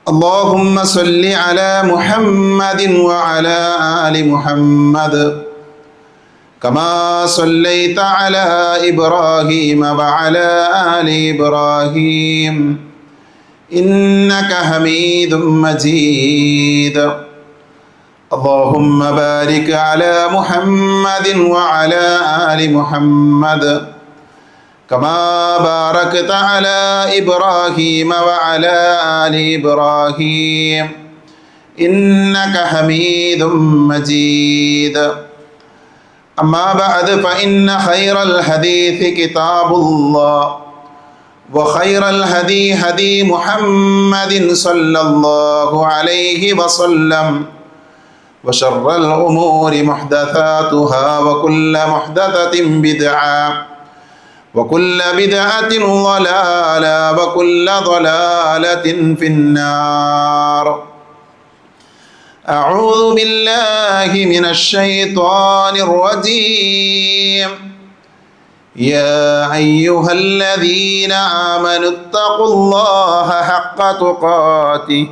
اللهم صل على محمد وعلى آل محمد كما صليت على إبراهيم وعلى آل إبراهيم إنك حميد مجيد. اللهم بارك على محمد وعلى آل محمد كما باركت على إبراهيم وعلى آل إبراهيم إنك حميد مجيد. أما بعد فإن خير الحديث كتاب الله وخير الهدي هدي محمد صلى الله عليه وسلم وشر الأمور محدثاتها وكل محدثة بدعة وكل بدعة ضلالة وكل ضلالة في النار. أعوذ بالله من الشيطان الرجيم. يا أيها الذين آمنوا اتقوا الله حق تقاته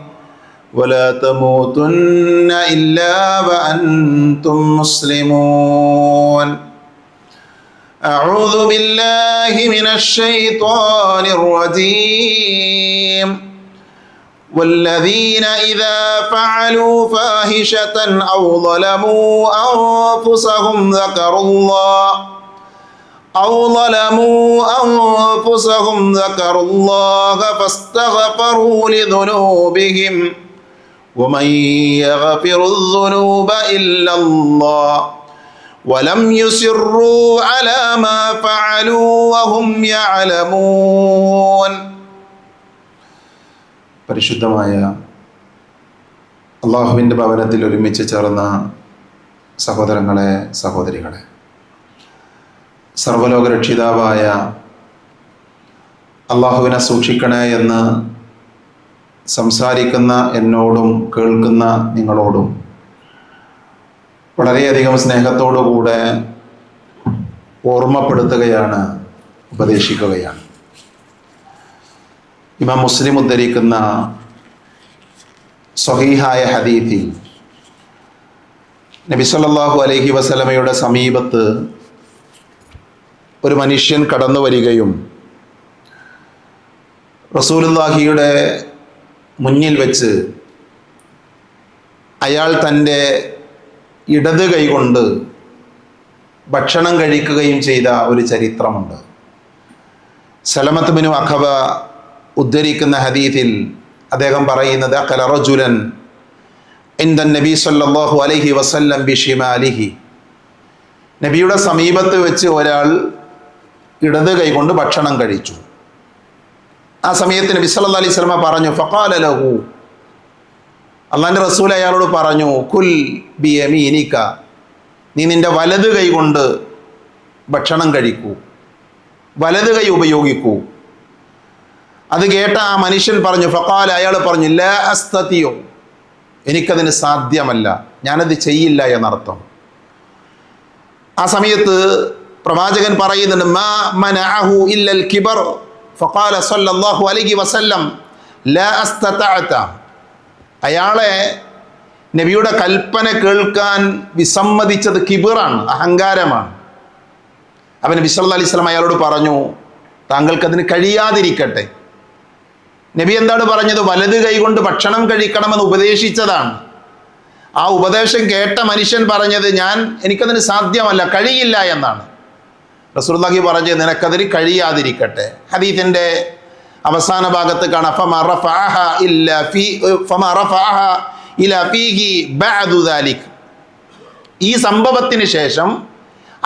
ولا تموتن إلا وأنتم مسلمون. أعوذ بالله من الشيطان الرجيم. والذين إذا فعلوا فاحشة أو ظلموا أنفسهم ذكروا الله فاستغفروا لذنوبهم ومن يغفر الذنوب إلا الله ولم يصروا على ما فعلوا وهم يعلمون. പരിശുദ്ധമായ അള്ളാഹുവിൻ്റെ ഭവനത്തിൽ ഒരുമിച്ച് ചേർന്ന സഹോദരങ്ങളെ, സഹോദരികളെ, സർവ്വലോക രക്ഷിതാവായ അള്ളാഹുവിനെ സൂക്ഷിക്കണേ എന്ന് സംസാരിക്കുന്ന എന്നോടും കേൾക്കുന്ന നിങ്ങളോടും വളരെയധികം സ്നേഹത്തോടുകൂടെ ഓർമ്മപ്പെടുത്തുകയാണ്, ഉപദേശിക്കുകയാണ്. ഇമാം മുസ്ലിം ഉദ്ധരിക്കുന്ന സ്വഹീഹായ ഹദീസിൽ നബി സല്ലല്ലാഹു അലൈഹി വസല്ലമയുടെ സമീപത്ത് ഒരു മനുഷ്യൻ കടന്നു വരികയും റസൂലുള്ളാഹിയുടെ മുന്നിൽ വെച്ച് അയാൾ തൻ്റെ ഇടത് കൈകൊണ്ട് ഭക്ഷണം കഴിക്കുകയും ചെയ്ത ഒരു ചരിത്രമുണ്ട്. സലമത്ത് ബിനു അഖബ ഉദ്ധരിക്കുന്ന ഹദീസിൽ അദ്ദേഹം പറയുന്നത് അഖല റജുലൻ ഇൻദ നബി സല്ലല്ലാഹു അലൈഹി വസല്ലം ബിഷിമാലിഹി. നബിയുടെ സമീപത്ത് വെച്ച് ഒരാൾ ഇടത് കൈകൊണ്ട് ഭക്ഷണം കഴിച്ചു. ആ സമയത്ത് നബി സല്ലല്ലാഹു അലൈഹി വസല്ലം പറഞ്ഞു, ഫഖാല ലഹു, അള്ളാഹിൻ്റെ റസൂൽ അയാളോട് പറഞ്ഞു, കുൽ ബിയമീനിക, നീ നിൻ്റെ വലത് കൈ കൊണ്ട് ഭക്ഷണം കഴിക്കൂ, വലത് കൈ ഉപയോഗിക്കൂ. അത് കേട്ട ആ മനുഷ്യൻ പറഞ്ഞു, ഫഖാല, അയാൾ പറഞ്ഞു, ലാ അസ്തതിഉ, എനിക്കതിന് സാധ്യമല്ല, ഞാനത് ചെയ്യില്ല എന്നർത്ഥം. ആ സമയത്ത് പ്രവാചകൻ പറയുന്നുണ്ട്, മാ മനഅഹു ഇല്ലൽ കിബർ ഫഖാല സല്ലല്ലാഹു അലൈഹി വസല്ലം ലാ അസ്തതഅത. അയാളെ നബിയുടെ കൽപ്പന കേൾക്കാൻ വിസമ്മതിച്ചത് കിബിറാണ്, അഹങ്കാരമാണ്. അവൻ നബി സല്ലല്ലാഹു അലൈഹി വസല്ലം അയാളോട് പറഞ്ഞു, താങ്കൾക്കതിന് കഴിയാതിരിക്കട്ടെ. നബി എന്താണ് പറഞ്ഞത്? വലത് കൈകൊണ്ട് ഭക്ഷണം കഴിക്കണമെന്ന് ഉപദേശിച്ചതാണ്. ആ ഉപദേശം കേട്ട മനുഷ്യൻ പറഞ്ഞത്, എനിക്കതിന് സാധ്യമല്ല, കഴിയില്ല എന്നാണ്. റസൂലുള്ളാഹി പറഞ്ഞത്, നിനക്കതിന് കഴിയാതിരിക്കട്ടെ. ഹദീസിൻ്റെ അവസാന ഭാഗത്ത് കാണാം, ഈ സംഭവത്തിന് ശേഷം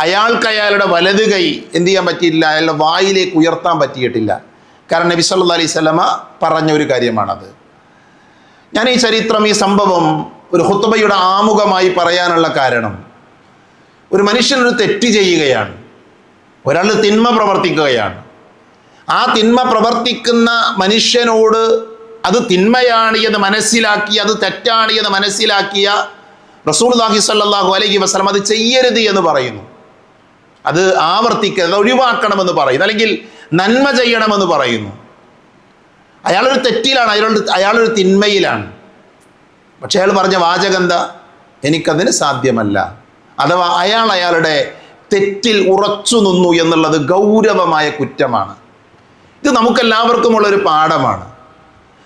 അയാൾക്ക് അയാളുടെ വലത് കൈ എന്ത് ചെയ്യാൻ പറ്റിയില്ല, അയാളുടെ വായിലേക്ക് ഉയർത്താൻ പറ്റിയിട്ടില്ല. കാരണം നബി സല്ലല്ലാഹു അലൈഹി വസല്ലമ പറഞ്ഞ ഒരു കാര്യമാണത്. ഞാൻ ഈ ചരിത്രം, ഈ സംഭവം ഒരു ഖുത്ബയുടെ ആമുഖമായി പറയാനുള്ള കാരണം, ഒരു മനുഷ്യനൊരു തെറ്റ് ചെയ്യുകയാണ്, ഒരാൾ തിന്മ പ്രവർത്തിക്കുകയാണ്. ആ തിന്മ പ്രവർത്തിക്കുന്ന മനുഷ്യനോട് അത് തിന്മയാണ് എന്ന് മനസ്സിലാക്കി, അത് തെറ്റാണ് എന്ന് മനസ്സിലാക്കിയ റസൂലുള്ളാഹി സ്വല്ലല്ലാഹു അലൈഹി വസല്ലം അത് ചെയ്യരുത് എന്ന് പറയുന്നു. അത് ആവർത്തിക്കരുത്, ഒഴിവാക്കണമെന്ന് പറയുന്നു, അല്ലെങ്കിൽ നന്മ ചെയ്യണമെന്ന് പറയുന്നു. അയാളൊരു തെറ്റിലാണ്, അയാളൊരു തിന്മയിലാണ്. പക്ഷെ അയാൾ പറഞ്ഞ വാചകം എന്താ? എനിക്കതിന് സാധ്യമല്ല. അഥവാ അയാളുടെ തെറ്റിൽ ഉറച്ചു നിന്നു എന്നുള്ളത് ഗൗരവമായ കുറ്റമാണ്. ഇത് നമുക്കെല്ലാവർക്കുമുള്ളൊരു പാഠമാണ്.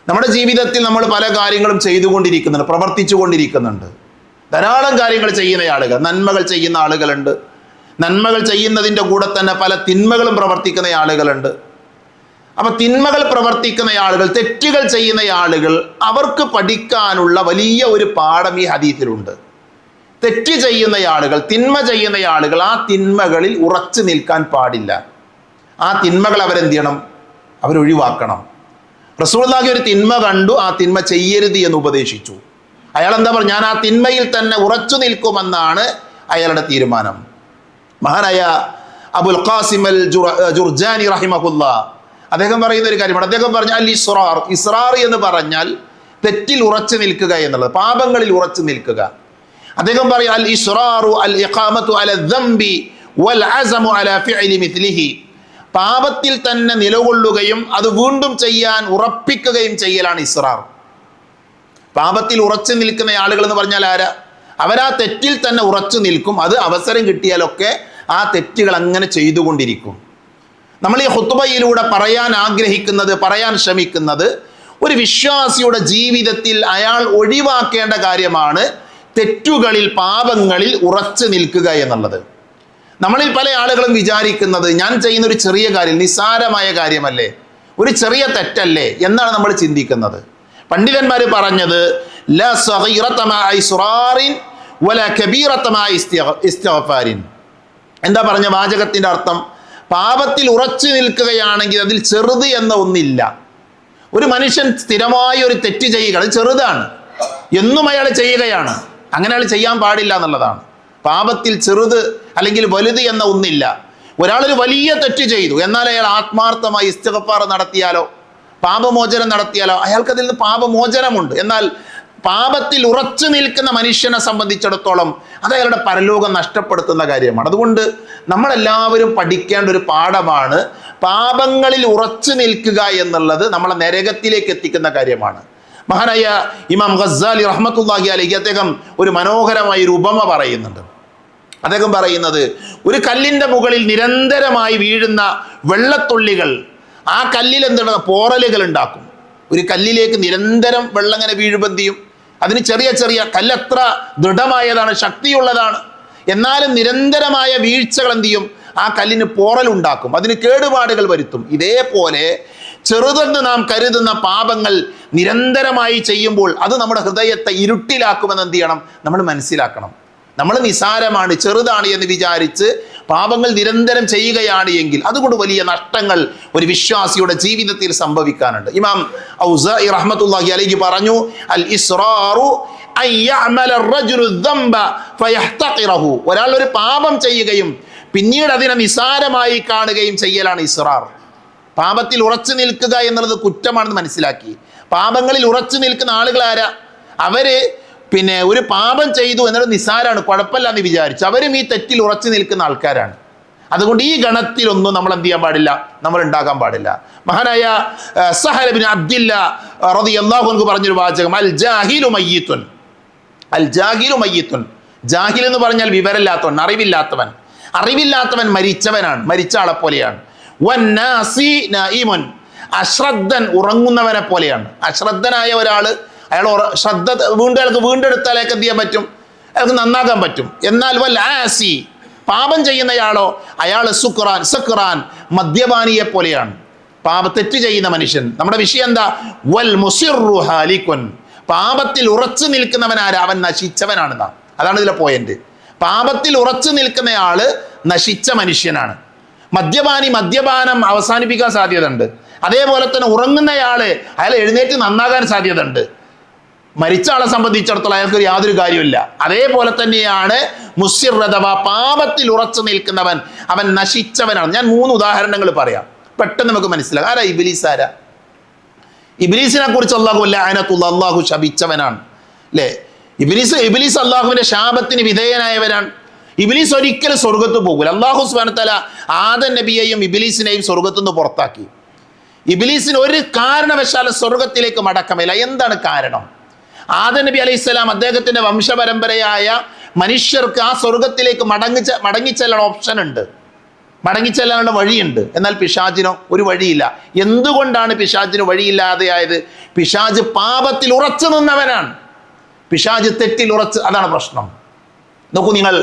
നമ്മുടെ ജീവിതത്തിൽ നമ്മൾ പല കാര്യങ്ങളും ചെയ്തുകൊണ്ടിരിക്കുന്നുണ്ട്, പ്രവർത്തിച്ചു കൊണ്ടിരിക്കുന്നുണ്ട്. ധാരാളം കാര്യങ്ങൾ ചെയ്യുന്ന ആളുകൾ, നന്മകൾ ചെയ്യുന്ന ആളുകളുണ്ട്. നന്മകൾ ചെയ്യുന്നതിൻ്റെ കൂടെ തന്നെ പല തിന്മകളും പ്രവർത്തിക്കുന്ന ആളുകളുണ്ട്. അപ്പം തിന്മകൾ പ്രവർത്തിക്കുന്ന ആളുകൾ, തെറ്റുകൾ ചെയ്യുന്ന ആളുകൾ, അവർക്ക് പഠിക്കാനുള്ള വലിയ ഒരു പാഠം ഈ ഹദീസിലുണ്ട്. തെറ്റ് ചെയ്യുന്ന ആളുകൾ, തിന്മ ചെയ്യുന്ന ആളുകൾ ആ തിന്മകളിൽ ഉറച്ചു നിൽക്കാൻ പാടില്ല. ആ തിന്മകൾ അവരെന്ത് ചെയ്യണം? അവരൊഴിവാക്കണം. റസൂലുള്ളാഹി ഒരു തിന്മ കണ്ടു, ആ തിന്മ ചെയ്യരുത് എന്ന് ഉപദേശിച്ചു. അയാൾ എന്താ പറയുക? ഞാൻ ആ തിന്മയിൽ തന്നെ ഉറച്ചു നിൽക്കുമെന്നാണ് അയാളുടെ തീരുമാനം. മഹാനായ അബുൽ ഖാസിം അൽ ജുർജാനി റഹിമഹുല്ലാ അദ്ദേഹം പറയുന്ന ഒരു കാര്യമാണ്. അദ്ദേഹം പറഞ്ഞ അൽ ഇസ്റാർ, ഇസ്റാർ എന്ന് പറഞ്ഞാൽ തെറ്റിൽ ഉറച്ചു നിൽക്കുക എന്നുള്ളത്, പാപങ്ങളിൽ ഉറച്ചു നിൽക്കുക. അദ്ദേഹം പറയും അൽ ഇസ്റാറു അൽ ഇഖാമത്തു അല ദംബി വൽ അസമു അല ഫിഅലി മിത്ലിഹി. പാപത്തിൽ തന്നെ നിലകൊള്ളുകയും അത് വീണ്ടും ചെയ്യാൻ ഉറപ്പിക്കുകയും ചെയ്യലാണ് ഇസ്റാർ. പാപത്തിൽ ഉറച്ചു നിൽക്കുന്ന ആളുകൾ എന്ന് പറഞ്ഞാൽ ആരാ? അവരാ തെറ്റിൽ തന്നെ ഉറച്ചു നിൽക്കും. അത് അവസരം കിട്ടിയാലൊക്കെ ആ തെറ്റുകൾ അങ്ങനെ ചെയ്തുകൊണ്ടിരിക്കും. നമ്മൾ ഈ ഖുത്ബയിലൂടെ പറയാൻ ആഗ്രഹിക്കുന്നത്, പറയാൻ ശ്രമിക്കുന്നത്, ഒരു വിശ്വാസിയുടെ ജീവിതത്തിൽ അയാൾ ഒഴിവാക്കേണ്ട കാര്യമാണ് തെറ്റുകളിൽ, പാപങ്ങളിൽ ഉറച്ചു നിൽക്കുക എന്നുള്ളത്. നമ്മളിൽ പല ആളുകളും വിചാരിക്കുന്നത് ഞാൻ ചെയ്യുന്ന ഒരു ചെറിയ കാര്യം, നിസ്സാരമായ കാര്യമല്ലേ, ഒരു ചെറിയ തെറ്റല്ലേ എന്നാണ് നമ്മൾ ചിന്തിക്കുന്നത്. പണ്ഡിതന്മാർ പറഞ്ഞത് ലാ സഗീറത മഅ ഇസ്റാറിൻ വലാ കബീറത മഅ ഇസ്തിഗ്ഫാരിൻ. എന്താ പറഞ്ഞ വാചകത്തിന്റെ അർത്ഥം? പാപത്തിൽ ഉറച്ചു നിൽക്കുകയാണെങ്കിൽ അതിൽ ചെറുത് എന്ന ഒന്നില്ല. ഒരു മനുഷ്യൻ സ്ഥിരമായി ഒരു തെറ്റ് ചെയ്യുക, അത് ചെറുതാണ്, എന്നും അയാൾ ചെയ്യുകയാണ്, അങ്ങനെ അയാൾ ചെയ്യാൻ പാടില്ല എന്നുള്ളതാണ്. പാപത്തിൽ ചെറുത് അല്ലെങ്കിൽ വലുത് എന്ന ഒന്നില്ല. ഒരാളൊരു വലിയ തെറ്റ് ചെയ്തു, എന്നാൽ അയാൾ ആത്മാർത്ഥമായി ഇസ്തിഗ്ഫാർ നടത്തിയാലോ, പാപമോചനം നടത്തിയാലോ അയാൾക്കതിൽ നിന്ന് പാപമോചനമുണ്ട്. എന്നാൽ പാപത്തിൽ ഉറച്ചു നിൽക്കുന്ന മനുഷ്യനെ സംബന്ധിച്ചിടത്തോളം അത് അയാളുടെ പരലോകം നഷ്ടപ്പെടുത്തുന്ന കാര്യമാണ്. അതുകൊണ്ട് നമ്മളെല്ലാവരും പഠിക്കേണ്ട ഒരു പാഠമാണ് പാപങ്ങളിൽ ഉറച്ചു നിൽക്കുക എന്നുള്ളത് നമ്മളെ നരകത്തിലേക്ക് എത്തിക്കുന്ന കാര്യമാണ്. മഹാനായ ഇമാം ഗസ്സാലി റഹ്മത്തുള്ളാഹി അലൈഹി അദ്ദേഹം ഒരു മനോഹരമായ ഒരു ഉപമ പറയുന്നുണ്ട്. അദ്ദേഹം പറയുന്നത്, ഒരു കല്ലിൻ്റെ മുകളിൽ നിരന്തരമായി വീഴുന്ന വെള്ളത്തുള്ളികൾ ആ കല്ലിൽ എന്താണ് പോറലുകൾ ഉണ്ടാക്കും. ഒരു കല്ലിലേക്ക് നിരന്തരം വെള്ളം ഇങ്ങനെ വീഴുമ്പോൾ എന്ത് ചെയ്യും? അതിന് ചെറിയ ചെറിയ കല്ലെത്ര ദൃഢമായതാണ്, ശക്തിയുള്ളതാണ്, എന്നാലും നിരന്തരമായ വീഴ്ചകൾ എന്ത് ചെയ്യും? ആ കല്ലിന് പോറലുണ്ടാക്കും, അതിന് കേടുപാടുകൾ വരുത്തും. ഇതേപോലെ ചെറുതെന്ന് നാം കരുതുന്ന പാപങ്ങൾ നിരന്തരമായി ചെയ്യുമ്പോൾ അത് നമ്മുടെ ഹൃദയത്തെ ഇരുട്ടിലാക്കുമെന്ന് എന്ത് ചെയ്യണം? നമ്മൾ മനസ്സിലാക്കണം. നമ്മൾ നിസാരമാണ്, ചെറുതാണ് എന്ന് വിചാരിച്ച് പാപങ്ങൾ നിരന്തരം ചെയ്യുകയാണ് എങ്കിൽ അതുകൊണ്ട് വലിയ നഷ്ടങ്ങൾ ഒരു വിശ്വാസിയുടെ ജീവിതത്തിൽ സംഭവിക്കാനുണ്ട്. ഇമാം ഔസാഇ റഹ്മത്തുള്ളാഹി അലൈഹി പറഞ്ഞു, അൽ ഇസ്റാറു അൻ യഅമല അർ-റജുലു ദംബ ഫയഹ്തഖിറഹു. ഒരാൾ ഒരു പാപം ചെയ്യുകയും പിന്നീട് അതിനെ നിസാരമായി കാണുകയും ചെയ്യലാണ് ഇസ്റാർ. പാപത്തിൽ ഉറച്ചു നിൽക്കുക എന്നുള്ളത് കുറ്റമാണെന്ന് മനസ്സിലാക്കി. പാപങ്ങളിൽ ഉറച്ചു നിൽക്കുന്ന ആളുകൾ ആരാ? അവര് ഒരു പാപം ചെയ്തു എന്നുള്ളത് നിസാരാണ്, കുഴപ്പമില്ല എന്ന് വിചാരിച്ചു അവരും ഈ തെറ്റിൽ ഉറച്ചു നിൽക്കുന്ന ആൾക്കാരാണ്. അതുകൊണ്ട് ഈ ഗണത്തിലൊന്നും നമ്മൾ എന്ത് ചെയ്യാൻ പാടില്ല, നമ്മൾ ഉണ്ടാകാൻ പാടില്ല. മഹാനായ സഹൽ ഇബ്നു അബ്ദില്ലാ റളിയല്ലാഹു അൻഹു പറഞ്ഞൊരു വാചകം, അൽ ജാഹിലു മയ്യിത്തുൻ. അൽ ജാഹിലു മയ്യിത്തുൻ. ജാഹിൽ എന്ന് പറഞ്ഞാൽ വിവരമില്ലാത്തവൻ, അറിവില്ലാത്തവൻ. അറിവില്ലാത്തവൻ മരിച്ചവനാണ്, മരിച്ച ആളെ പോലെയാണ്. വന്നാസി നായിമുൻ. അശ്രദ്ധൻ ഉറങ്ങുന്നവനെ പോലെയാണ്. അശ്രദ്ധനായ ഒരാള് അയാൾ ശ്രദ്ധ വീണ്ടെടുത്താൽ അയാൾക്ക് എന്ത് ചെയ്യാൻ പറ്റും? അയാൾക്ക് നന്നാകാൻ പറ്റും. എന്നാൽ വൽ ആസി, പാപം ചെയ്യുന്നയാളോ അയാൾ സക്റാൻ, മദ്യപാനിയെ പോലെയാണ്. തെറ്റ് ചെയ്യുന്ന മനുഷ്യൻ. നമ്മുടെ വിഷയം എന്താ? വൽ മുസിറു ഹാലിക്കുൻ. പാപത്തിൽ ഉറച്ചു നിൽക്കുന്നവൻ ആരാ? അവൻ നശിച്ചവനാണ്. അതാണ് ഇതിലെ പോയിന്റ്. പാപത്തിൽ ഉറച്ചു നിൽക്കുന്നയാള് നശിച്ച മനുഷ്യനാണ്. മദ്യപാനം അവസാനിപ്പിക്കാൻ സാധ്യതയുണ്ട്. അതേപോലെ തന്നെ ഉറങ്ങുന്നയാള് അയാൾ എഴുന്നേറ്റ് നന്നാകാൻ സാധ്യതയുണ്ട്. മരിച്ച ആളെ സംബന്ധിച്ചിടത്തോളം അയാൾക്ക് യാതൊരു കാര്യമില്ല. അതേപോലെ തന്നെയാണ് മുസിർ അഥവാ പാപത്തിൽ ഉറച്ചു നിൽക്കുന്നവൻ, അവൻ നശിച്ചവനാണ്. ഞാൻ 3 ഉദാഹരണങ്ങൾ പറയാം, പെട്ടെന്ന് നമുക്ക് മനസ്സിലാക്കാം. ആരാ ഇബ്ലീസ്? ആരാ ഇബ്ലീസിനെ കുറിച്ച്? അല്ലാഹു ശപിച്ചവനാണ്, അല്ലേ? ഇബ്ലീസ് അള്ളാഹുവിന്റെ ശാപത്തിന് വിധേയനായവരാണ്. ഇബ്ലീസ് ഒരിക്കലും സ്വർഗത്ത് പോകില്ല. അല്ലാഹു സുബ്ഹാനഹു വ തആല ആദം നബിയെയും ഇബ്ലീസിനെയും സ്വർഗത്തു നിന്ന് പുറത്താക്കി. ഇബ്ലീസിന് ഒരു കാരണവശാലും സ്വർഗത്തിലേക്ക് മടക്കമില്ല. എന്താണ് കാരണം? ആദം നബി അലൈഹിസ്സലാം അദ്ദേഹത്തിന്റെ വംശപരമ്പരയായ മനുഷ്യർക്ക് ആ സ്വർഗത്തിലേക്ക് മടങ്ങിച്ചെല്ലാൻ ഓപ്ഷൻ ഉണ്ട്, മടങ്ങിച്ചെല്ലാനുള്ള വഴിയുണ്ട്. എന്നാൽ പിശാചിനോ ഒരു വഴിയില്ല. എന്തുകൊണ്ടാണ് പിശാചിന് വഴിയില്ലാതെയായത്? പിശാച് പാപത്തിൽ ഉറച്ചു നിന്നവനാണ്. പിശാച് തെറ്റിൽ ഉറച്ച്, അതാണ് പ്രശ്നം. നോക്കൂ, നിങ്ങൾ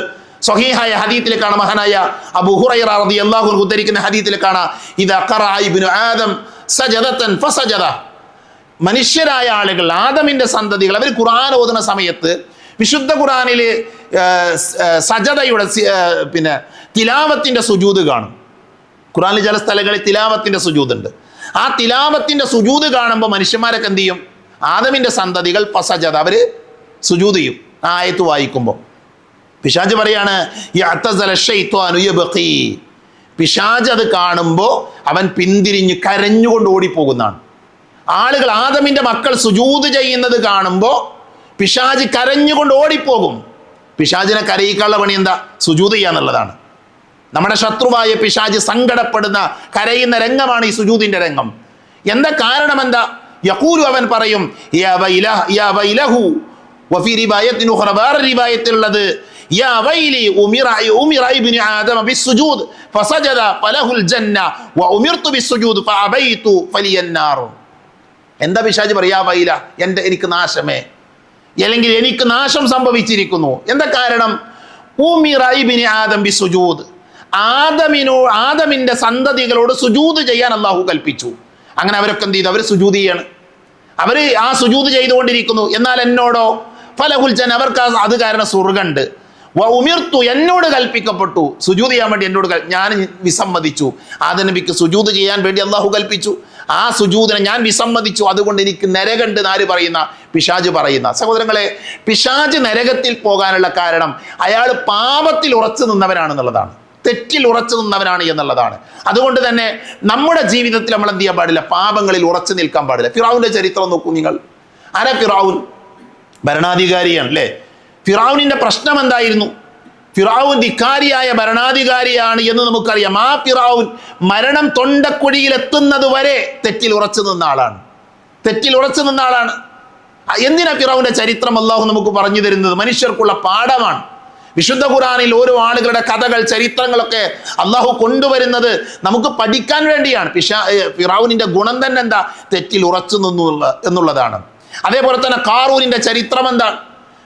സ്വഹീഹായ ഹദീത്തിൽ കാണാം, മഹാനായ അബൂ ഹുറൈറ റളിയല്ലാഹു അൻഹു ഉദ്ധരിക്കുന്ന ഹദീത്തിൽ കാണാം, ഇദാ ഖറഅ ഇബ്നു ആദം സജദതൻ ഫസജദ. മനുഷ്യരായ ആളുകൾ, ആദമിന്റെ സന്തതികൾ, അവർ ഖുർആൻ ഓതുന്ന സമയത്ത് വിശുദ്ധ ഖുർആനിൽ സജദയുടെ തിലാവത്തിന്റെ സുജൂദ് കാണും. ഖുർആനിൽ ചില സ്ഥലങ്ങളിൽ തിലാവത്തിന്റെ സുജൂദുണ്ട്. ആ തിലാവത്തിന്റെ സുജൂദ് കാണുമ്പോൾ മനുഷ്യന്മാരൊക്കെ എന്ത് ചെയ്യും? ആദമിന്റെ സന്തതികൾ ഫസജദ, അവര് സുജൂദ് ചെയ്യും ആ ആയത്ത് വായിക്കുമ്പോൾ. പിശാച് പറയാണ്, പിശാച് അത് കാണുമ്പോൾ അവൻ പിന്തിരിഞ്ഞ് കരഞ്ഞുകൊണ്ട് ഓടിപ്പോകുന്നതാണ്. ആളുകൾ, ആദമിന്റെ മക്കൾ സുജൂദ് ചെയ്യുന്നത് കാണുമ്പോൾ പിശാച് കരഞ്ഞുകൊണ്ട് ഓടിപ്പോകും. പിശാചിനെ കരയിക്കാനുള്ള പണി എന്താ? സുജൂദ് ചെയ്യാന്നുള്ളതാണ്. നമ്മുടെ ശത്രുവായ പിശാച് സങ്കടപ്പെടുന്ന, കരയുന്ന രംഗമാണ് ഈ സുജൂദിന്റെ രംഗം. എന്താ കാരണം? എന്താ? യഖൂലു, അവൻ പറയും, യാ വൈലഹു. വഫീ റിവായത്തിൻ ഉഖറ, വേറെ റിവായത്തിലുള്ളത്, യാ വൈലി ഉമിറ ഇബ്നു ആദമ ബിസ്സുജൂദ് ഫസജദ ഫലഹുൽ ജന്ന വഉമിർതു ബിസ്സുജൂദ് ഫഅബൈതു ഫലിയന്നാർ. എന്താ പിശാച് പറയാ? വൈല, എനിക്ക് നാശമേ, അല്ലെങ്കിൽ എനിക്ക് നാശം സംഭവിച്ചിരിക്കുന്നു. എന്താ കാരണം? ഉമിറ ഇബ്നു ആദം ബിസ്സുജൂദ്, ആദമിന്റെ സന്തതികളോട് സുജൂദ് ചെയ്യാൻ അല്ലാഹു കൽപ്പിച്ചു. അങ്ങനെ അവരൊക്കെ എന്ത് ചെയ്തു? അവർ സുജൂദ് ചെയ്യാണ്, അവർ ആ സുജൂദ് ചെയ്തുകൊണ്ടിരിക്കുന്നു. എന്നാൽ എന്നോടോ ഫലഹുൽ ജന്ന, അവർക്ക് അത് കാരണം സ്വർഗ്ഗമുണ്ട്. ഉമിർത്തു, എന്നോട് കൽപ്പിക്കപ്പെട്ടു സുജൂദ് ചെയ്യാൻ വേണ്ടി, ഞാൻ വിസമ്മതിച്ചു. ആദം നബിക്ക് സുജൂദ് ചെയ്യാൻ വേണ്ടി അല്ലാഹു കൽപ്പിച്ചു. ആ സുജൂദിനെ ഞാൻ വിസമ്മതിച്ചു, അതുകൊണ്ട് എനിക്ക് നരകമുണ്ട് എന്നാര് പറയുന്ന? പിശാച് പറയുന്ന. സഹോദരങ്ങളെ, പിശാച് നരകത്തിൽ പോകാനുള്ള കാരണം അയാൾ പാപത്തിൽ ഉറച്ചു നിന്നവനാണെന്നുള്ളതാണ്, തെറ്റിൽ ഉറച്ചു നിന്നവനാണ് എന്നുള്ളതാണ്. അതുകൊണ്ട് തന്നെ നമ്മുടെ ജീവിതത്തിൽ നമ്മൾ എന്ത് ചെയ്യാൻ പാടില്ല? പാപങ്ങളിൽ ഉറച്ചു നിൽക്കാൻ പാടില്ല. ഫിറഔന്റെ ചരിത്രം നോക്കൂ നിങ്ങൾ. ആരാ ഫിറഔൻ? ഭരണാധികാരിയാണ് അല്ലേ? ഫിറഔനിന്റെ പ്രശ്നം എന്തായിരുന്നു? ഫിറഔൻ ധിക്കാരിയായ ഭരണാധികാരിയാണ് എന്ന് നമുക്കറിയാം. ആ ഫിറഔൻ മരണം തൊണ്ടക്കുഴിയിൽ എത്തുന്നത് വരെ തെറ്റിൽ ഉറച്ചു നിന്ന ആളാണ്, തെറ്റിൽ ഉറച്ചു നിന്ന ആളാണ്. എന്തിനാ ഫിറഔന്റെ ചരിത്രം അല്ലാഹു നമുക്ക് പറഞ്ഞു തരുന്നത്? മനുഷ്യർക്കുള്ള പാഠമാണ്. വിശുദ്ധ ഖുർആനിൽ ഓരോ ആളുകളുടെ കഥകൾ, ചരിത്രങ്ങളൊക്കെ അല്ലാഹു കൊണ്ടുവരുന്നത് നമുക്ക് പഠിക്കാൻ വേണ്ടിയാണ്. ഫിറഔനിന്റെ ഗുണം തന്നെ എന്താ? തെറ്റിൽ ഉറച്ചു നിന്നു എന്നുള്ളതാണ്. അതേപോലെ തന്നെ ഖാറൂനിന്റെ ചരിത്രം എന്താണ്?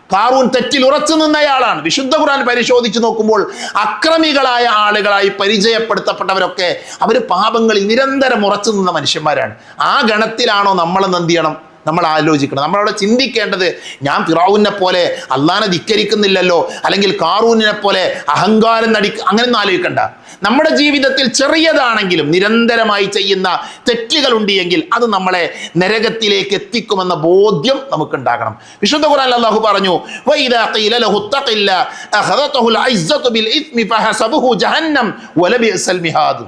ഖാറൂൻ തെറ്റിൽ ഉറച്ചു നിന്നയാളാണ്. വിശുദ്ധ ഖുർആൻ പരിശോധിച്ച് നോക്കുമ്പോൾ അക്രമികളായ ആളുകളായി പരിചയപ്പെടുത്തപ്പെട്ടവരൊക്കെ അവർ പാപങ്ങളിൽ നിരന്തരം ഉറച്ചു നിന്ന മനുഷ്യന്മാരാണ്. ആ ഗണത്തിലാണോ നമ്മളെന്ന് എന്ത് ചെയ്യണം? നമ്മൾ ആലോചിക്കണം. നമ്മളവിടെ ചിന്തിക്കേണ്ടത്, ഞാൻ ഫിറഔനെ പോലെ അള്ളാനെ ധിക്കരിക്കുന്നില്ലല്ലോ, അല്ലെങ്കിൽ ഖാറൂനിനെ പോലെ അഹങ്കാരം അങ്ങനെയൊന്നും ആലോചിക്കണ്ട. നമ്മുടെ ജീവിതത്തിൽ ചെറിയതാണെങ്കിലും നിരന്തരമായി ചെയ്യുന്ന തെറ്റുകളുണ്ട് എങ്കിൽ അത് നമ്മളെ നരകത്തിലേക്ക് എത്തിക്കുമെന്ന ബോധ്യം നമുക്കുണ്ടാകണം. വിശുദ്ധ ഖുർആനിൽ അല്ലാഹു പറഞ്ഞു, വഇദാ ഖീല ലഹു തഖില്ല അഖദതഹുൽ ഇസ്സതു ബിൽ ഇസ്മി ഫഹസബഹു ജഹന്നം വലബിഅസൽ മിഹാദ്.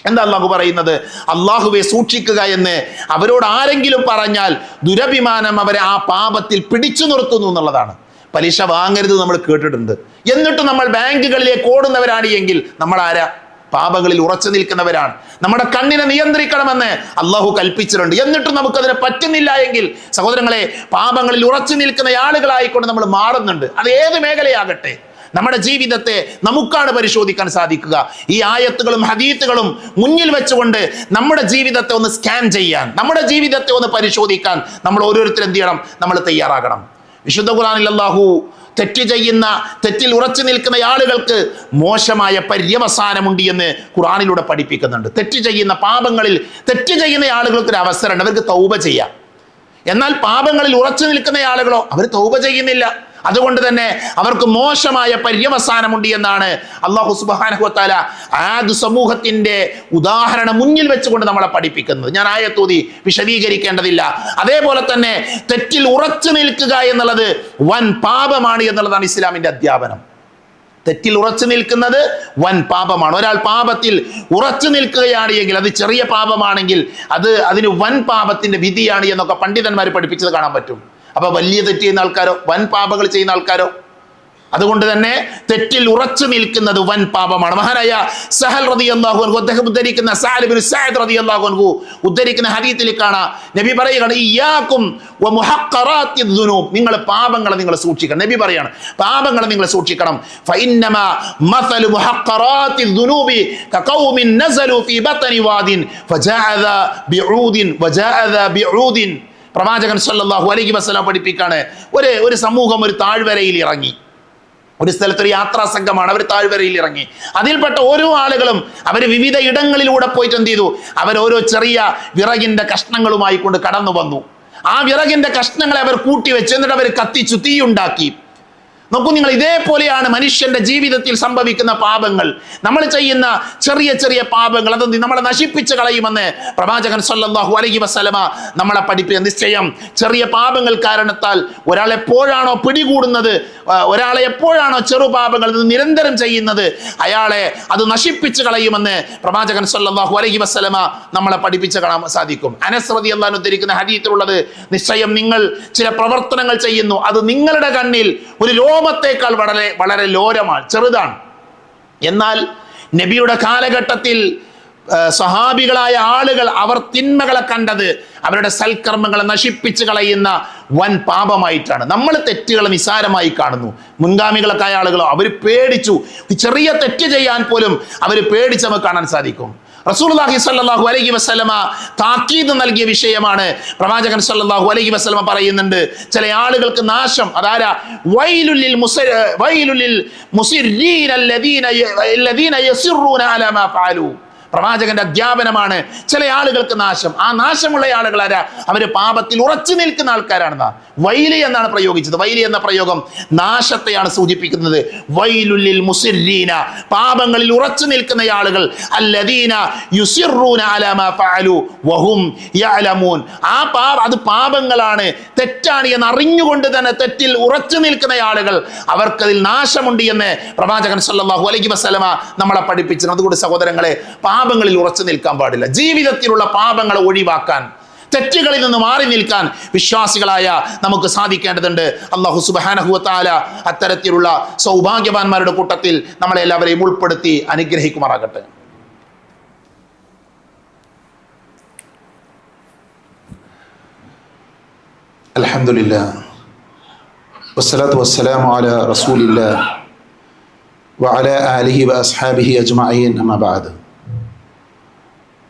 എന്താ അല്ലാഹു പറയുന്നത്? അല്ലാഹുവെ സൂക്ഷിക്കുക എന്ന് അവരോട് ആരെങ്കിലും പറഞ്ഞാൽ ദുരഭിമാനം അവരെ ആ പാപത്തിൽ പിടിച്ചു നിർത്തുന്നു എന്നുള്ളതാണ്. പലിശ വാങ്ങരുത് നമ്മൾ കേട്ടിട്ടുണ്ട്. എന്നിട്ട് നമ്മൾ ബാങ്കുകളിലേക്ക് ഓടുന്നവരാണ് എങ്കിൽ നമ്മൾ ആരാ? പാപങ്ങളിൽ ഉറച്ചു നിൽക്കുന്നവരാണ്. നമ്മുടെ കണ്ണിനെ നിയന്ത്രിക്കണമെന്ന് അല്ലാഹു കൽപ്പിച്ചിട്ടുണ്ട്. എന്നിട്ടും നമുക്കതിനെ പറ്റുന്നില്ല എങ്കിൽ സഹോദരങ്ങളെ, പാപങ്ങളിൽ ഉറച്ചു നിൽക്കുന്ന ആളുകളായിക്കൊണ്ട് നമ്മൾ മാറുന്നുണ്ട്. അത് ഏത് മേഖലയാകട്ടെ, നമ്മുടെ ജീവിതത്തെ നമുക്കാണ് പരിശോധിക്കാൻ സാധിക്കുക. ഈ ആയത്തുകളും ഹദീത്തുകളും മുന്നിൽ വെച്ചുകൊണ്ട് നമ്മുടെ ജീവിതത്തെ ഒന്ന് സ്കാൻ ചെയ്യാൻ, നമ്മുടെ ജീവിതത്തെ ഒന്ന് പരിശോധിക്കാൻ നമ്മൾ ഓരോരുത്തരും എന്ത് ചെയ്യണം? നമ്മൾ തയ്യാറാകണം. വിശുദ്ധ ഖുർആനിൽ അല്ലാഹു തെറ്റിൽ ഉറച്ചു നിൽക്കുന്ന ആളുകൾക്ക് മോശമായ പര്യവസാനമുണ്ട് എന്ന് ഖുർആനിലൂടെ പഠിപ്പിക്കുന്നുണ്ട്. പാപങ്ങളിൽ തെറ്റ് ചെയ്യുന്ന ആളുകൾക്ക് ഒരു അവസരമുണ്ട്, അവർക്ക് തൗബ ചെയ്യാം. എന്നാൽ പാപങ്ങളിൽ ഉറച്ചു നിൽക്കുന്ന ആളുകളോ, അവർ തൗബ ചെയ്യുന്നില്ല. അതുകൊണ്ട് തന്നെ അവർക്ക് മോശമായ പര്യവസാനമുണ്ട് എന്നാണ് അല്ലാഹു സുബ്ഹാനഹു വ തആല ആദ് സമൂഹത്തിന്റെ ഉദാഹരണം മുന്നിൽ വെച്ചുകൊണ്ട് നമ്മളെ പഠിപ്പിക്കുന്നത്. ഞാൻ ആയത്തോതി വിശദീകരിക്കേണ്ടതില്ല. അതേപോലെ തന്നെ തെറ്റിൽ ഉറച്ചു നിൽക്കുക എന്നുള്ളത് വൻ പാപമാണ് എന്നുള്ളതാണ് ഇസ്ലാമിന്റെ അധ്യാപനം. തെറ്റിൽ ഉറച്ചു നിൽക്കുന്നത് വൻ പാപമാണ്. ഒരാൾ പാപത്തിൽ ഉറച്ചു നിൽക്കുകയാണ് എങ്കിൽ, അത് ചെറിയ പാപമാണെങ്കിൽ അതിന് വൻ പാപത്തിന്റെ വിധിയാണ് എന്നൊക്കെ പണ്ഡിതന്മാർ പഠിപ്പിച്ചത് കാണാൻ പറ്റും. അപ്പൊ വലിയ തെറ്റ് ചെയ്യുന്ന ആൾക്കാരോ, വൻ പാപങ്ങൾ ചെയ്യുന്ന ആൾക്കാരോ, അതുകൊണ്ട് തന്നെ തെറ്റിൽ ഉറച്ചു നിൽക്കുന്നത് വൻ പാപമാണ്. മഹാനായ സഹൽ റളിയല്ലാഹു അൻഹു അദ്ദേഹം ഉദ്ധരിക്കുന്ന സഅദ് ഇബ്നു സഅദ് റളിയല്ലാഹു അൻഹു ഉദ്ധരിക്കുന്ന ഹദീസിൽ കാണാം നബി പറയുകയാണ് ഇയ്യാകും വമുഹഖറാത്തിദ് ദുനൂബ്, നിങ്ങൾ പാപങ്ങളെ നിങ്ങൾ സൂക്ഷിക്കണം. നബി പറയാണ് പാപങ്ങളെ നിങ്ങൾ സൂക്ഷിക്കണം. ഫഇന്നമാ മസലു മുഹഖറാത്തിദ് ദുനൂബി കഖൗമിൻ നസലു ഫീ ബത്നി വാദിൻ ഫജാഅദ ബിഊദിൻ വജാഅദ ബിഊദിൻ. പ്രവാചകൻ സല്ലല്ലാഹു അലൈഹി വസല്ലം പഠിപ്പിക്കാണ് ഒരു സമൂഹം ഒരു താഴ്വരയിൽ ഇറങ്ങി. ഒരു സ്ഥലത്ത് ഒരു യാത്രാ സംഘമാണ്, അവർ താഴ്വരയിൽ ഇറങ്ങി. അതിൽപ്പെട്ട ഓരോ ആളുകളും അവർ വിവിധ ഇടങ്ങളിലൂടെ പോയിട്ട് എന്ത് ചെയ്തു, അവർ ഓരോ ചെറിയ വിറകിന്റെ കഷ്ണങ്ങളുമായി കൊണ്ട് കടന്നു വന്നു. ആ വിറകിന്റെ കഷ്ണങ്ങളെ അവർ കൂട്ടിവെച്ച് എന്നിട്ട് അവർ കത്തിച്ചു തീയുണ്ടാക്കി. നോക്കൂ നിങ്ങൾ, ഇതേപോലെയാണ് മനുഷ്യന്റെ ജീവിതത്തിൽ സംഭവിക്കുന്ന പാപങ്ങൾ. നമ്മൾ ചെയ്യുന്ന ചെറിയ ചെറിയ പാപങ്ങൾ അത് നമ്മളെ നശിപ്പിച്ച് കളയുമെന്ന് പ്രവാചകൻ സല്ലല്ലാഹു അലൈഹി വസല്ലമ നമ്മളെ പഠിപ്പിച്ച നിശ്ചയം. ചെറിയ പാപങ്ങൾ കാരണത്താൽ ഒരാൾ എപ്പോഴാണോ പിടികൂടുന്നത്, ഒരാളെ എപ്പോഴാണോ ചെറുപാപങ്ങൾ നിരന്തരം ചെയ്യുന്നത്, അയാളെ അത് നശിപ്പിച്ച് കളയുമെന്ന് പ്രവാചകൻ സല്ലല്ലാഹു അലൈഹി വസല്ലമ നമ്മളെ പഠിപ്പിച്ച് കാണാൻ സാധിക്കും. അനസ് റളിയല്ലാഹു അൻഹു ഉദ്ധരിക്കുന്ന ഹദീസിലുള്ളത് നിശ്ചയം നിങ്ങൾ ചില പ്രവർത്തനങ്ങൾ ചെയ്യുന്നു, അത് നിങ്ങളുടെ കണ്ണിൽ ഒരു രോമത്തേക്കാൾ വളരെ വളരെ ലോരമാണ്, ചെറുതാണ്. എന്നാൽ നബിയുടെ കാലഘട്ടത്തിൽ സഹാബികളായ ആളുകൾ അവർ തിന്മകളെ കണ്ടത് അവരുടെ സൽക്കർമ്മങ്ങളെ നശിപ്പിച്ച് കളയുന്ന വൻ പാപമായിട്ടാണ്. നമ്മൾ തെറ്റുകൾ നിസാരമായി കാണുന്നു. മുൻഗാമികളൊക്കെ ആയ ആളുകളോ അവർ പേടിച്ചു, ചെറിയ തെറ്റ് ചെയ്യാൻ പോലും അവർ പേടിച്ച് നമുക്ക് കാണാൻ സാധിക്കും. റസൂലുള്ളാഹി സ്വല്ലല്ലാഹു അലൈഹി വസല്ലമ താക്കീത് നൽകിയ വിഷയമാണ്. പ്രവാചകൻ സ്വല്ലല്ലാഹു അലൈഹി വസല്ലമ പറയുന്നുണ്ട് ചില ആളുകൾക്ക് നാശം. അതാരാ? വൈലുലിൽ മുസിർരീന അല്ലദീന യസിറൂന അലാ മാ ഫഅലു. പ്രവാചകന്റെ അധ്യാപനമാണ് ചില ആളുകൾക്ക് നാശം. ആ നാശമുള്ള ആളുകൾ ആരാ? അവര് പാപത്തിൽ ഉറച്ചു നിൽക്കുന്ന ആൾക്കാരാണെന്നാ. വൈലി എന്നാണ് പ്രയോഗിച്ചത്. വൈലി എന്ന പ്രയോഗം നാശത്തെയാണ് സൂചിപ്പിക്കുന്നത്. വൈലുലിൽ മുസിർരീന, പാപങ്ങളിൽ ഉറച്ചു നിൽക്കുന്ന ആളുകൾ, അല്ലദീന യുസിറൂന അലാ മാ ഫഅലു വഹും യഅലമൂൻ. അത് പാപങ്ങളാണ്, തെറ്റാണ് എന്ന് അറിഞ്ഞുകൊണ്ട് തന്നെ തെറ്റിൽ ഉറച്ചു നിൽക്കുന്ന ആളുകൾ, അവർക്കതിൽ നാശമുണ്ട് എന്ന് പ്രവാചകൻ സല്ലല്ലാഹു അലൈഹി വസല്ലമ നമ്മളെ പഠിപ്പിച്ചിരുന്നു. അതുകൊണ്ട് സഹോദരങ്ങളെ, പാപങ്ങളിൽ ഉറച്ചു നിൽക്കാൻ പാടില്ല. ജീവിതത്തിലുള്ള പാപങ്ങളെ ഒഴിവാക്കാൻ, തെറ്റുകളിൽ നിന്ന് മാറി നിൽക്കാൻ വിശ്വാസികളായ നമുക്ക് സാധിക്കേണ്ടതുണ്ട്. അല്ലാഹു സുബ്ഹാനഹു വ തആല അത്തരത്തിലുള്ള സൗഭാഗ്യവാന്മാരുടെ കൂട്ടത്തിൽ നമ്മളെ എല്ലാവരെയും ഉൾപ്പെടുത്തി അനുഗ്രഹിക്കുമാറാകട്ടെ. അൽഹംദുലില്ലാഹ് വസ്സലാത്തു വസ്സലാമു അലാ റസൂലില്ലാഹ് വഅലാ ആലിഹി വഅസ്ഹാബിഹി അജ്മഈൻ. അമ്മാ ബഅദ്.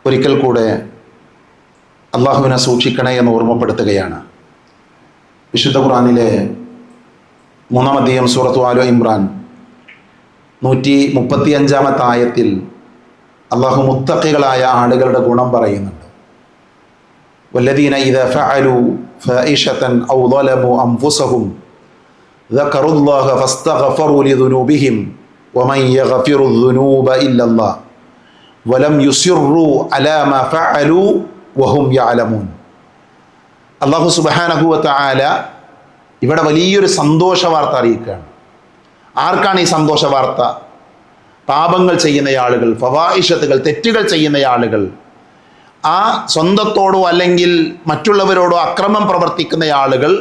ഒരിക്കൽ കൂടെ അള്ളാഹുവിനെ സൂക്ഷിക്കണേ എന്ന് ഓർമ്മപ്പെടുത്തുകയാണ്. വിശുദ്ധ ഖുർആനിലെ 3-ാം അധ്യായം സൂറത്തു ആലു ഇമ്രാൻ 135-ാമത്തെ ആയത്തിൽ അള്ളാഹു മുത്തഖികളായ ആളുകളുടെ ഗുണം പറയുന്നുണ്ട്. വല്ലദീന ഇദാ ഫഅലു ഫായിശതൻ ഔ ളലമു അൻഫുസഹും ദക്കറുല്ലാഹ ഫസ്തഗ്ഫറു ലിദുനൂബിഹിം വമൻ യഗ്ഫിറു ദുനൂബ ഇല്ലല്ലാഹ് വലം യുസിറു അലാ മാ ഫഅലു വഹും യഅലമൂൻ. അല്ലാഹു സുബ്ഹാനഹു വ തആല ഇവിടെ വലിയൊരു സന്തോഷ വാർത്ത അറിയിക്കുകയാണ്. ആർക്കാണ് ഈ സന്തോഷ വാർത്ത? പാപങ്ങൾ ചെയ്യുന്ന ആളുകൾ, ഫവായിഷത്തുകൾ, തെറ്റുകൾ ചെയ്യുന്ന ആളുകൾ, ആ സ്വന്തത്തോടോ അല്ലെങ്കിൽ മറ്റുള്ളവരോടോ അക്രമം പ്രവർത്തിക്കുന്ന ആളുകൾ,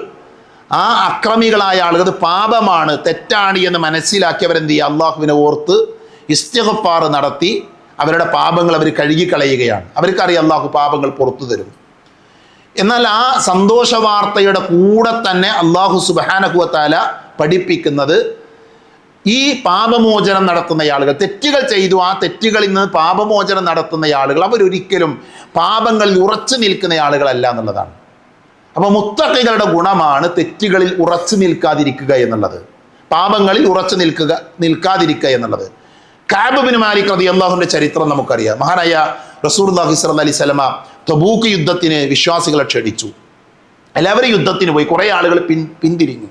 ആ അക്രമികളായ ആളുകൾ അത് പാപമാണ്, തെറ്റാണ് എന്ന് മനസ്സിലാക്കിയവരെന്ത് ചെയ്യുക? അള്ളാഹുവിനെ ഓർത്ത് ഇസ്തിഗ്ഫാർ നടത്തി അവരുടെ പാപങ്ങൾ അവർ കഴുകിക്കളയുകയാണ്. അവർക്കറിയാം അള്ളാഹു പാപങ്ങൾ പുറത്തു തരും. എന്നാൽ ആ സന്തോഷ വാർത്തയുടെ കൂടെ തന്നെ അള്ളാഹു സുബ്ഹാനഹു വ തആല പഠിപ്പിക്കുന്നത് ഈ പാപമോചനം നടത്തുന്ന ആളുകൾ, തെറ്റുകൾ ചെയ്തു ആ തെറ്റുകളിൽ നിന്ന് പാപമോചനം നടത്തുന്ന ആളുകൾ അവരൊരിക്കലും പാപങ്ങളിൽ ഉറച്ചു നിൽക്കുന്ന ആളുകളല്ല എന്നുള്ളതാണ്. അപ്പോൾ മുത്തഖികളുടെ ഗുണമാണ് തെറ്റുകളിൽ ഉറച്ചു നിൽക്കാതിരിക്കുക എന്നുള്ളത്, പാപങ്ങളിൽ ഉറച്ചു നിൽക്കാതിരിക്കുക എന്നുള്ളത്. കഅബ് ബിൻ മാലിക് റളിയല്ലാഹുവിന്റെ ചരിത്രം നമുക്കറിയാം. മഹാനായ റസൂലുള്ളാഹി സ്വല്ലല്ലാഹി അലൈഹി വസല്ലമ തബൂക്ക് യുദ്ധത്തിന് വിശ്വാസികളെ ക്ഷണിച്ചു. എല്ലാവരും യുദ്ധത്തിന് പോയി. കുറേ ആളുകൾ പിന്തിരിഞ്ഞു,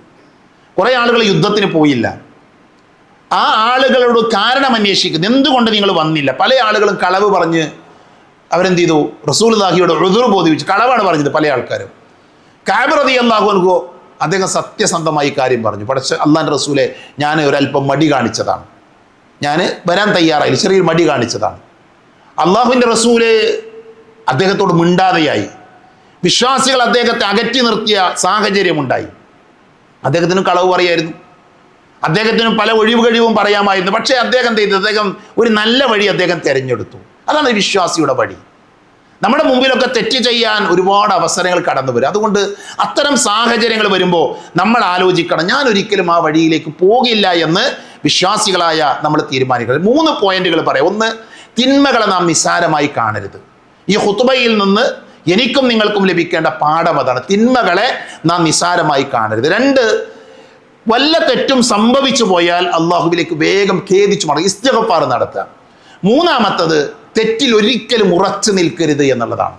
കുറേ ആളുകൾ യുദ്ധത്തിന് പോയില്ല. ആ ആളുകളോട് കാരണം അന്വേഷിക്കുന്നു, എന്തുകൊണ്ട് നിങ്ങൾ വന്നില്ല? പല ആളുകളും കളവ് പറഞ്ഞ് അവരെന്ത് ചെയ്തു? റസൂലുള്ളാഹിയോട് ഉദ്ർ ബോധിപ്പിച്ചു. കളവാണ് പറഞ്ഞത് പല ആൾക്കാരും. കഅബ് റളിയല്ലാഹു അൻഹു അദ്ദേഹം സത്യസന്ധമായി കാര്യം പറഞ്ഞു. പക്ഷേ അള്ളാഹുവിൻ്റെ റസൂലെ, ഞാൻ ഒരല്പം മടി കാണിച്ചതാണ്, ഞാൻ വരാൻ തയ്യാറായില്ല, ചെറിയൊരു മടി കാണിച്ചതാണ്. അള്ളാഹുവിൻ്റെ റസൂല് അദ്ദേഹത്തോട് മിണ്ടാതെയായി. വിശ്വാസികൾ അദ്ദേഹത്തെ അകറ്റി നിർത്തിയ സാഹചര്യമുണ്ടായി. അദ്ദേഹത്തിന് കളവ് പറയായിരുന്നു. അദ്ദേഹത്തിനും പല ഒഴിവ് കഴിവും പറയാമായിരുന്നു. പക്ഷേ അദ്ദേഹം എന്ത് ചെയ്തു? അദ്ദേഹം ഒരു നല്ല വഴി അദ്ദേഹം തിരഞ്ഞെടുത്തു. അതാണ് വിശ്വാസിയുടെ വഴി. നമ്മുടെ മുമ്പിലൊക്കെ തെറ്റ് ചെയ്യാൻ ഒരുപാട് അവസരങ്ങൾ കടന്നു വരും. അതുകൊണ്ട് അത്തരം സാഹചര്യങ്ങൾ വരുമ്പോൾ നമ്മൾ ആലോചിക്കണം, ഞാൻ ഒരിക്കലും ആ വഴിയിലേക്ക് പോകില്ല എന്ന് വിശ്വാസികളായ നമ്മൾ തീരുമാനിക്കണം. 3 പോയിന്റുകൾ പറയാം. 1, തിന്മകളെ നാം നിസ്സാരമായി കാണരുത്. ഈ ഖുതുബയിൽ നിന്ന് എനിക്കും നിങ്ങൾക്കും ലഭിക്കേണ്ട പാഠം അതാണ്. തിന്മകളെ നാം നിസ്സാരമായി കാണരുത്. 2, വല്ല തെറ്റും സംഭവിച്ചു പോയാൽ അള്ളാഹുവിലേക്ക് വേഗം ഖേദിച്ചു മടങ്ങി ഇസ്തിഗ്ഫാർ നടത്തുക. 3, തെറ്റിൽ ഒരിക്കലും ഉറച്ചു നിൽക്കരുത് എന്നുള്ളതാണ്.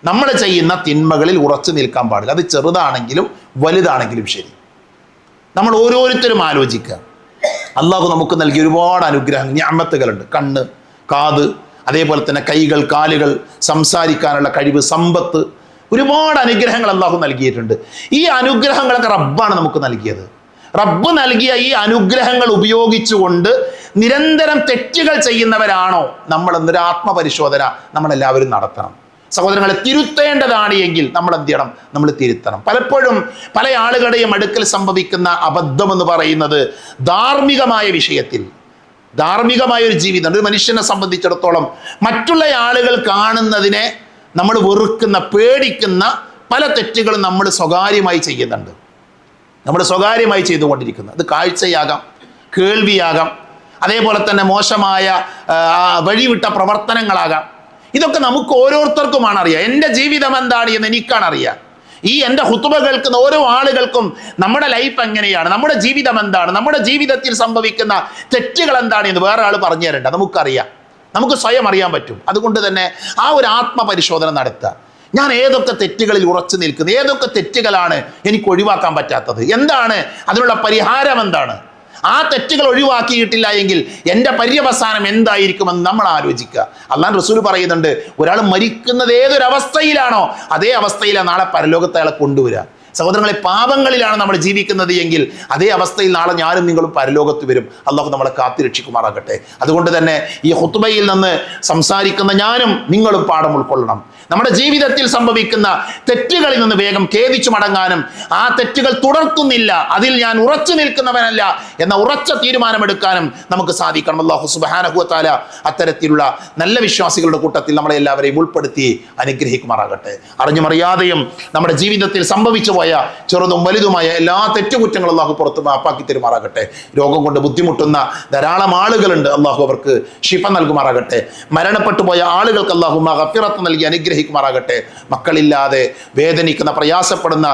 നമ്മൾ ചെയ്യുന്ന തിന്മകളിൽ ഉറച്ചു നിൽക്കാൻ പാടില്ല. അത് ചെറുതാണെങ്കിലും വലുതാണെങ്കിലും ശരി. നമ്മൾ ഓരോരുത്തരും ആലോചിക്കുക, അള്ളാഹു നമുക്ക് നൽകിയ ഒരുപാട് അനുഗ്രഹം നിഅമത്തുകളുണ്ട്. കണ്ണ്, കാത്, അതേപോലെ തന്നെ കൈകൾ, കാലുകൾ, സംസാരിക്കാനുള്ള കഴിവ്, സമ്പത്ത്, ഒരുപാട് അനുഗ്രഹങ്ങൾ അള്ളാഹു നൽകിയിട്ടുണ്ട്. ഈ അനുഗ്രഹങ്ങളൊക്കെ റബ്ബാണ് നമുക്ക് നൽകിയത്. റബ്ബ് നൽകിയ ഈ അനുഗ്രഹങ്ങൾ ഉപയോഗിച്ചുകൊണ്ട് നിരന്തരം തെറ്റുകൾ ചെയ്യുന്നവരാണോ നമ്മൾ എന്നൊരു ആത്മപരിശോധന നമ്മളെല്ലാവരും നടത്തണം. സഹോദരങ്ങളെ, തിരുത്തേണ്ടതാണ് എങ്കിൽ നമ്മൾ എന്ത് ചെയ്യണം? നമ്മൾ തിരുത്തണം. പലപ്പോഴും പല ആളുകളുടെയും അടുക്കൽ സംഭവിക്കുന്ന അബദ്ധം എന്ന് പറയുന്നത് ധാർമ്മികമായ വിഷയത്തിൽ, ധാർമ്മികമായ ഒരു ജീവിതം ഒരു മനുഷ്യനെ സംബന്ധിച്ചിടത്തോളം മറ്റുള്ള ആളുകൾ കാണുന്നതിനെ നമ്മൾ വെറുക്കുന്ന, പേടിക്കുന്ന പല തെറ്റുകളും നമ്മൾ സ്വകാര്യമായി ചെയ്യുന്നുണ്ട്. നമ്മൾ സ്വകാര്യമായി ചെയ്തുകൊണ്ടിരിക്കുന്നത് അത് കാഴ്ചയാകാം, കേൾവിയാകാം, അതേപോലെ തന്നെ മോശമായ വഴിവിട്ട പ്രവർത്തനങ്ങളാകാം. ഇതൊക്കെ നമുക്ക് ഓരോരുത്തർക്കുമാണ് അറിയാം. എൻ്റെ ജീവിതം എന്താണ് എന്ന് എനിക്കാണ് അറിയാം. ഈ എൻ്റെ ഖുതുബ കേൾക്കുന്ന ഓരോ ആളുകൾക്കും നമ്മുടെ ലൈഫ് എങ്ങനെയാണ്, നമ്മുടെ ജീവിതം എന്താണ്, നമ്മുടെ ജീവിതത്തിൽ സംഭവിക്കുന്ന തെറ്റുകൾ എന്താണ് എന്ന് വേറെ ആൾ പറഞ്ഞു തരണ്ട. നമുക്കറിയാം, നമുക്ക് സ്വയം അറിയാൻ പറ്റും. അതുകൊണ്ട് തന്നെ ആ ഒരു ആത്മപരിശോധന നടത്തുക. ഞാൻ ഏതൊക്കെ തെറ്റുകളിൽ ഉറച്ചു നിൽക്കുന്നത്, ഏതൊക്കെ തെറ്റുകളാണ് എനിക്ക് ഒഴിവാക്കാൻ പറ്റാത്തത്, എന്താണ് അതിനുള്ള പരിഹാരം, എന്താണ് ആ തെറ്റുകൾ ഒഴിവാക്കിയിട്ടില്ല എങ്കിൽ എൻ്റെ പര്യവസാനം എന്തായിരിക്കുമെന്ന് നമ്മൾ ആലോചിക്കുക. അല്ലാഹു റസൂൽ പറയുന്നുണ്ട്, ഒരാൾ മരിക്കുന്നത് ഏതൊരവസ്ഥയിലാണോ അതേ അവസ്ഥയിലാണ് നാളെ പരലോകത്ത് അയാളെ കൊണ്ടുവരിക. സഹോദരങ്ങളെ, പാപങ്ങളിലാണ് നമ്മൾ ജീവിക്കുന്നത് എങ്കിൽ അതേ അവസ്ഥയിൽ നാളെ ഞാനും നിങ്ങളും പരലോകത്ത് വരും. അള്ളാഹു നമ്മളെ കാത്തുരക്ഷിക്കുമാറാകട്ടെ. അതുകൊണ്ട് തന്നെ ഈ ഖുതുബയിൽ നിന്ന് സംസാരിക്കുന്ന ഞാനും നിങ്ങളും പാഠം ഉൾക്കൊള്ളണം. നമ്മുടെ ജീവിതത്തിൽ സംഭവിക്കുന്ന തെറ്റുകളിൽ നിന്ന് വേഗം ഖേദിച്ചു മടങ്ങാനും ആ തെറ്റുകൾ തുടർത്തുന്നില്ല, അതിൽ ഞാൻ ഉറച്ചു നിൽക്കുന്നവനല്ല എന്ന ഉറച്ച തീരുമാനമെടുക്കാനും നമുക്ക് സാധിക്കണം. അല്ലാഹു സുബ്ഹാനഹു വ തആല അത്തരത്തിലുള്ള നല്ല വിശ്വാസികളുടെ കൂട്ടത്തിൽ നമ്മളെ എല്ലാവരെയും ഉൾപ്പെടുത്തി അനുഗ്രഹിക്കുമാറാകട്ടെ. അറിഞ്ഞുമറിയാതെയും നമ്മുടെ ജീവിതത്തിൽ സംഭവിച്ചു പോയ ചെറുതും വലുതുമായ എല്ലാ തെറ്റുകുറ്റങ്ങളും അള്ളാഹു പുറത്ത് മാപ്പാക്കി തരുമാറാകട്ടെ. രോഗം കൊണ്ട് ബുദ്ധിമുട്ടുന്ന ധാരാളം ആളുകളുണ്ട്, അള്ളാഹു അവർക്ക് ശിഫ നൽകുമാറാകട്ടെ. മരണപ്പെട്ടു പോയ ആളുകൾക്ക് അള്ളാഹു മഗ്ഫിറത്ത് നൽകി അനുഗ്രഹിക്കുമാറാകട്ടെ. മക്കളില്ലാതെ വേദനിക്കുന്ന, പ്രയാസപ്പെടുന്ന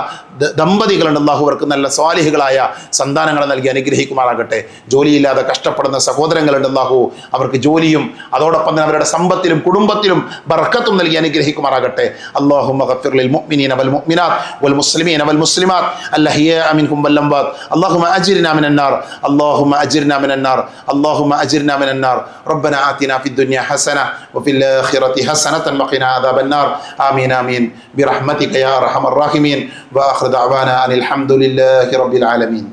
ദമ്പതികളുണ്ട്, അള്ളാഹു അവർക്ക് നല്ല സ്വാലിഹുകളായ സന്താനങ്ങളെ നൽകി അനുഗ്രഹിക്കുമാറാകട്ടെ. ജോലിയില്ലാതെ കഷ്ടപ്പെടുന്ന സഹോദരങ്ങളുണ്ട്, അള്ളാഹു അവർക്ക് ജോലിയും അതോടൊപ്പം തന്നെ അവരുടെ സമ്പത്തിലും കുടുംബത്തിലും ബർക്കത്തും നൽകി അനുഗ്രഹിക്കുമാറാകട്ടെ. അല്ലാഹുമ്മ ഗഫിർ ലിൽ മുഅ്മിനീന വൽ മുഅ്മിനാത്ത് വൽ മുസ്ലിമീന വൽ മുസ്ലിമാത്ത് അൽഅഹ്യാഅ മിൻഹും വൽ അംവാത്ത്. അല്ലാഹുമ്മ അജിർനാ മിനൻ നാർ, അല്ലാഹുമ്മ അജിർനാ മിനൻ നാർ, അല്ലാഹുമ്മ അജിർനാ മിനൻ നാർ. റബ്ബനാ ആതിനാ ഫിദ് ദുനിയ ഹസന വഫിൽ ആഖിറതി ഹസനതൻ വഖിനാ അദാബൻ നാർ. ആമീൻ ആമീൻ ബിറഹ്മതിക യാ അർഹമർ റഹീമീൻ. വആഖിറു ദഅവാനാ അനിൽ ഹംദുലില്ലാഹി റബ്ബിൽ ആലമീൻ.